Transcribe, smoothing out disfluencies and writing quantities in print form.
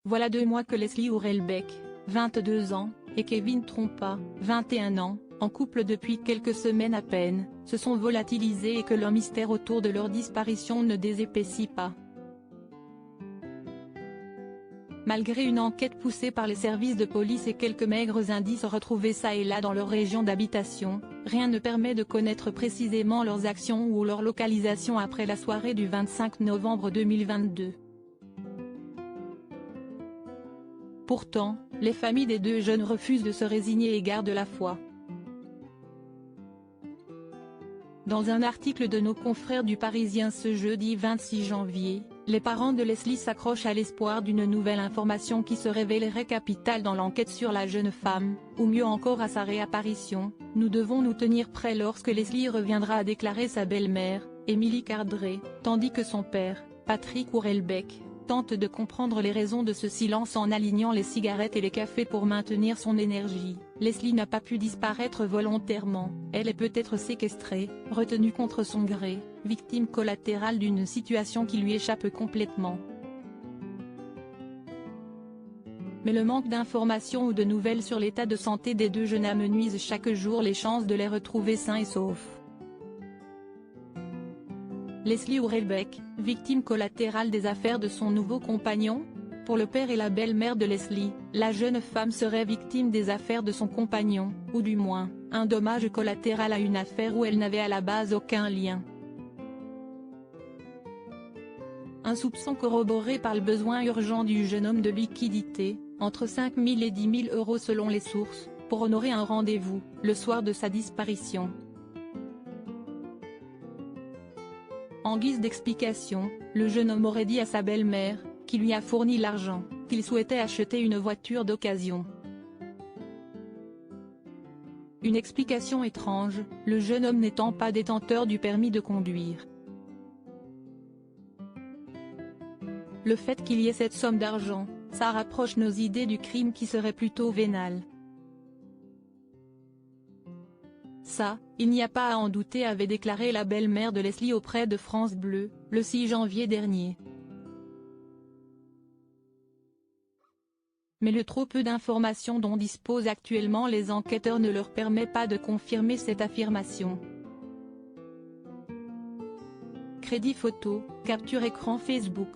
Voilà 2 mois que Leslie Hurlbeke, 22 ans, et Kevin Trompa, 21 ans, en couple depuis quelques semaines à peine, se sont volatilisés et que le mystère autour de leur disparition ne désépaissit pas. Malgré une enquête poussée par les services de police et quelques maigres indices retrouvés çà et là dans leur région d'habitation, rien ne permet de connaître précisément leurs actions ou leur localisation après la soirée du 25 novembre 2022. Pourtant, les familles des 2 jeunes refusent de se résigner et gardent la foi. Dans un article de nos confrères du Parisien ce jeudi 26 janvier, les parents de Leslie s'accrochent à l'espoir d'une nouvelle information qui se révélerait capitale dans l'enquête sur la jeune femme, ou mieux encore à sa réapparition. Nous devons nous tenir prêts lorsque Leslie reviendra, a déclaré sa belle-mère, Émilie Cardré, tandis que son père, Patrick Hurlbeke, tente de comprendre les raisons de ce silence en alignant les cigarettes et les cafés pour maintenir son énergie. Leslie n'a pas pu disparaître volontairement, elle est peut-être séquestrée, retenue contre son gré, victime collatérale d'une situation qui lui échappe complètement. Mais le manque d'informations ou de nouvelles sur l'état de santé des 2 jeunes amenuise chaque jour les chances de les retrouver sains et saufs. Leslie Hurlbeke, victime collatérale des affaires de son nouveau compagnon? Pour le père et la belle-mère de Leslie, la jeune femme serait victime des affaires de son compagnon, ou du moins, un dommage collatéral à une affaire où elle n'avait à la base aucun lien. Un soupçon corroboré par le besoin urgent du jeune homme de liquidité, entre 5 000 et 10 000 € selon les sources, pour honorer un rendez-vous, le soir de sa disparition. En guise d'explication, le jeune homme aurait dit à sa belle-mère, qui lui a fourni l'argent, qu'il souhaitait acheter une voiture d'occasion. Une explication étrange, le jeune homme n'étant pas détenteur du permis de conduire. Le fait qu'il y ait cette somme d'argent, ça rapproche nos idées du crime qui serait plutôt vénal. Ça, il n'y a pas à en douter, avait déclaré la belle-mère de Leslie auprès de France Bleu, le 6 janvier dernier. Mais le trop peu d'informations dont disposent actuellement les enquêteurs ne leur permet pas de confirmer cette affirmation. Crédit photo, capture écran Facebook.